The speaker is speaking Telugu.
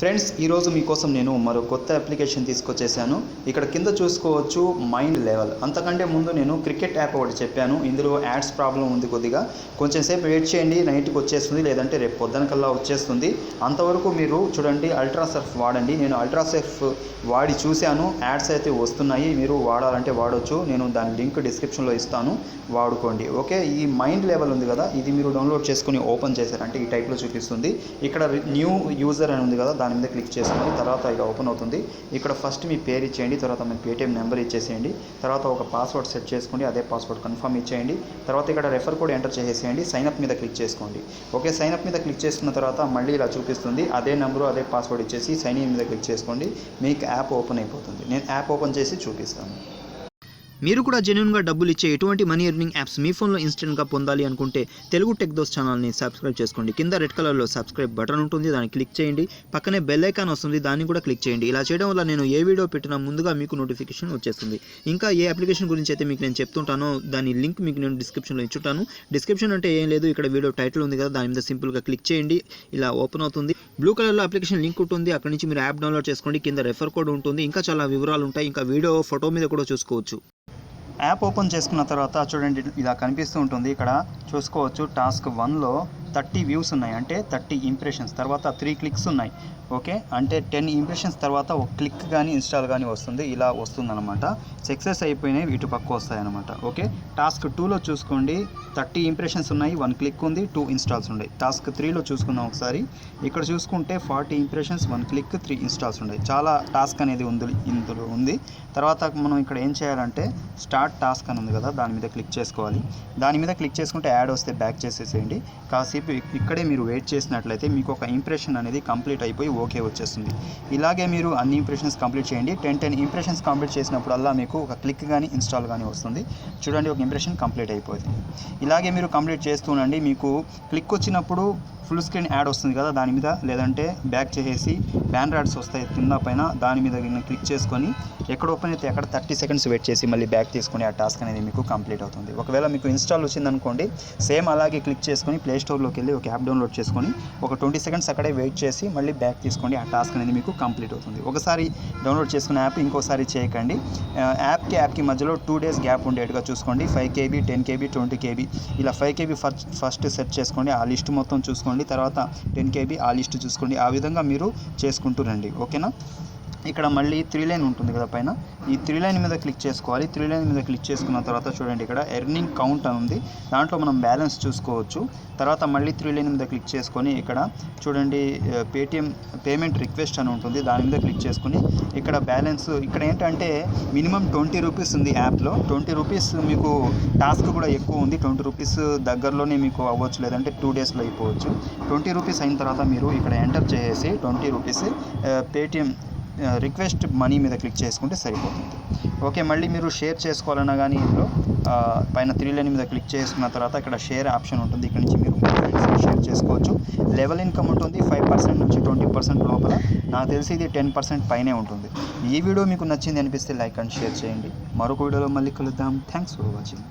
ఫ్రెండ్స్, ఈరోజు మీకోసం నేను మరో కొత్త అప్లికేషన్ తీసుకొచ్చేసాను. ఇక్కడ కింద చూసుకోవచ్చు మైండ్ లెవెల్. అంతకంటే ముందు నేను క్రికెట్ యాప్ ఒకటి చెప్పాను. ఇందులో యాడ్స్ ప్రాబ్లం ఉంది కొద్దిగా. కొంచెం సేపు వెయిట్ చేయండి, నైట్కి వచ్చేస్తుంది, లేదంటే రేపు పొద్దునకల్లా వచ్చేస్తుంది. అంతవరకు మీరు చూడండి, అల్ట్రా సర్ఫ్ వాడండి. నేను అల్ట్రా సర్ఫ్ వాడి చూశాను, యాడ్స్ అయితే వస్తున్నాయి. మీరు వాడాలంటే వాడొచ్చు. నేను దాని లింక్ డిస్క్రిప్షన్లో ఇస్తాను, వాడుకోండి. ఓకే, ఈ మైండ్ లెవెల్ ఉంది కదా, ఇది మీరు డౌన్లోడ్ చేసుకుని ఓపెన్ చేశారంటే ఈ టైప్లో చూపిస్తుంది. ఇక్కడ న్యూ యూజర్ అని ఉంది కదా, దాని మీద క్లిక్ చేసుకోండి. తర్వాత ఇలా ఓపెన్ అవుతుంది. ఇక్కడ ఫస్ట్ మీ పేరు ఇచ్చేయండి, తర్వాత మీ పేటిఎం నెంబర్ ఇచ్చేసేయండి. తర్వాత ఒక పాస్వర్డ్ సెట్ చేసుకోండి, అదే పాస్వర్డ్ కన్ఫర్మ్ ఇచ్చేయండి. తర్వాత ఇక్కడ రెఫర్ కోడ్ ఎంటర్ చేసేయండి. సైన్అప్ మీద క్లిక్ చేసుకోండి. ఓకే, సైన్అప్ మీద క్లిక్ చేసుకున్న తర్వాత మళ్ళీ ఇలా చూపిస్తుంది. అదే నెంబరు అదే పాస్వర్డ్ ఇచ్చేసి సైన్ ఇన్ మీద క్లిక్ చేసుకోండి. మీకు యాప్ ఓపెన్ అయిపోతుంది. నేను యాప్ ఓపెన్ చేసి చూపిస్తాను. మీరు కూడా జెన్యూన్గా డబ్బులు ఇచ్చే ఎటువంటి మనీ ఎర్నింగ్ యాప్స్ మీ ఫోన్లో ఇన్స్టెంట్గా పొందాలి అనుకుంటే తెలుగు టెక్ దోస్ ఛానల్ని సబ్స్క్రైబ్ చేసుకోండి. కింద రెడ్ కలర్లో సబ్స్క్రైబ్ బటన్ ఉంటుంది, దాన్ని క్లిక్ చేయండి. పక్కనే బెల్ ఐకాన్ వస్తుంది, దాన్ని కూడా క్లిక్ చేయండి. ఇలా చేయడం వల్ల నేను ఏ వీడియో పెట్టినా ముందుగా మీకు నోటిఫికేషన్ వచ్చేస్తుంది. ఇంకా ఏ అప్లికేషన్ గురించి అయితే మీకు నేను చెప్తుంటానో దాని లింక్ మీకు నేను డిస్క్రిప్షన్లో ఇచ్చుంటాను. డిస్క్రిప్షన్ అంటే ఏం లేదు, ఇక్కడ వీడియో టైటిల్ ఉంది కదా, దాని మీద సింపుల్గా క్లిక్ చేయండి. ఇలా ఓపెన్ అవుతుంది. బ్లూ కలర్లో అప్లికేషన్ లింక్ ఉంటుంది, అక్కడ నుంచి మీరు యాప్ డౌన్లోడ్ చేసుకోండి. కింద రెఫర్ కోడ్ ఉంటుంది, ఇంకా చాలా వివరాలు ఉంటాయి. ఇంకా వీడియో ఫోటో మీద కూడా చూసుకోవచ్చు. యాప్ ఓపెన్ చేసుకున్న తర్వాత చూడండి, ఇలా కనిపిస్తూ ఉంటుంది. ఇక్కడ చూసుకోవచ్చు టాస్క్ 1లో 30 వ్యూస్ ఉన్నాయి, అంటే 30 ఇంప్రెషన్స్. తర్వాత 3 క్లిక్స్ ఉన్నాయి. ఓకే, అంటే 10 ఇంప్రెషన్స్ తర్వాత ఒక క్లిక్ కానీ ఇన్స్టాల్ కానీ వస్తుంది. ఇలా వస్తుందన్నమాట. సక్సెస్ అయిపోయినాయి, ఇటు పక్క వస్తాయన్నమాట. ఓకే, టాస్క్ 2లో చూసుకోండి, 30 ఇంప్రెషన్స్ ఉన్నాయి, 1 క్లిక్ ఉంది, 2 ఇన్స్టాల్స్ ఉన్నాయి. టాస్క్ 3లో చూసుకుందాం ఒకసారి. ఇక్కడ చూసుకుంటే 40 ఇంప్రెషన్స్, 1 క్లిక్, 3 ఇన్స్టాల్స్ ఉన్నాయి. చాలా టాస్క్ అనేది ఇందులో ఉంది. తర్వాత మనం ఇక్కడ ఏం చేయాలంటే స్టార్ట్ టాస్క్ అని ఉంది కదా, దాని మీద క్లిక్ చేసుకోవాలి. దాని మీద క్లిక్ చేసుకుంటే యాడ్ వస్తే బ్యాక్ చేసేసేయండి. కాసేపు ఇక్కడే మీరు వెయిట్ చేసినట్లయితే మీకు ఒక ఇంప్రెషన్ అనేది కంప్లీట్ అయిపోయి ఓకే వచ్చేస్తుంది. ఇలాగే మీరు అన్ని ఇంప్రెషన్స్ కంప్లీట్ చేయండి. 10 ఇంప్రెషన్స్ కంప్లీట్ చేసినప్పుడల్లా మీకు ఒక క్లిక్ కానీ ఇన్స్టాల్ కానీ వస్తుంది. చూడండి, ఒక ఇంప్రెషన్ కంప్లీట్ అయిపోయింది. ఇలాగే మీరు కంప్లీట్ చేస్తూనండి. మీకు క్లిక్ వచ్చినప్పుడు ఫుల్ స్క్రీన్ యాడ్ వస్తుంది కదా, దాని మీద, లేదంటే బ్యాక్ చేసేసి బ్యానర్ యాడ్స్ వస్తాయి కింద పైన, దాని మీద క్లిక్ చేసుకొని ఎక్కడ ఓపెన్ అయితే అక్కడ 30 సెకండ్స్ వెయిట్ చేసి మళ్ళీ బ్యాక్ తీసుకొని ఆ టాస్క్ అనేది మీకు కంప్లీట్ అవుతుంది. ఒకవేళ మీకు ఇన్స్టాల్ వచ్చిందనుకోండి, సేమ్ అలాగే క్లిక్ చేసుకొని ప్లే స్టోర్లోకి వెళ్ళి ఒక యాప్ డౌన్లోడ్ చేసుకొని ఒక 20 సెకండ్స్ అక్కడే వెయిట్ చేసి మళ్ళీ బ్యాక్ తీసుకోండి. ఆ టాస్క్ అనేది మీకు కంప్లీట్ అవుతుంది. ఒకసారి డౌన్లోడ్ చేసుకున్న యాప్ ఇంకోసారి చేయకండి. యాప్కి మధ్యలో 2 డేస్ గ్యాప్ ఉండేట్టుగా చూసుకోండి. 5 KB, 10 KB, 20 KB ఇలా 5 KB ఫస్ట్ సెట్ చేసుకోండి. ఆ లిస్ట్ మొత్తం చూసుకోండి. తర్వాత 10 KB ఆ లిస్ట్ చూసుకోండి. ఆ విధంగా మీరు చేసుకుంటూ రండి. ఓకేనా. ఇక్కడ మళ్ళీ 3 లైన్ ఉంటుంది కదా పైన, ఈ 3 లైన్ మీద క్లిక్ చేసుకోవాలి. 3 లైన్ మీద క్లిక్ చేసుకున్న తర్వాత చూడండి, ఇక్కడ ఎర్నింగ్ కౌంట్ అని ఉంది, దాంట్లో మనం బ్యాలెన్స్ చూసుకోవచ్చు. తర్వాత మళ్ళీ 3 లైన్ మీద క్లిక్ చేసుకొని ఇక్కడ చూడండి పేటిఎం పేమెంట్ రిక్వెస్ట్ అని ఉంటుంది, దాని మీద క్లిక్ చేసుకొని ఇక్కడ బ్యాలెన్స్, ఇక్కడ ఏంటంటే మినిమం 20 రూపీస్ ఉంది యాప్లో. 20 రూపీస్ మీకు టాస్క్ కూడా ఎక్కువ ఉంది. 20 రూపీస్ దగ్గరలోనే మీకు అవ్వచ్చు, లేదంటే 2 డేస్లో అయిపోవచ్చు. 20 రూపీస్ అయిన తర్వాత మీరు ఇక్కడ ఎంటర్ చేసేసి 20 రూపీస్ పేటిఎం రిక్వెస్ట్ మనీ మీద క్లిక్ చేసుకుంటే సరిపోతుంది. ఓకే, మళ్ళీ మీరు షేర్ చేసుకోవాలన్నా కానీ ఇందులో పైన 3 లైన్ మీద క్లిక్ చేసుకున్న తర్వాత ఇక్కడ షేర్ ఆప్షన్ ఉంటుంది. ఇక్కడ నుంచి మీరు షేర్ చేసుకోవచ్చు. లెవెల్ ఇన్కమ్ ఉంటుంది 5% నుంచి 20% లోపల. నాకు తెలిసి ఇది 10% పైనే ఉంటుంది. ఈ వీడియో మీకు నచ్చింది అనిపిస్తే లైక్ అండ్ షేర్ చేయండి. మరొక వీడియోలో మళ్ళీ కలుద్దాం. Thanks for watching.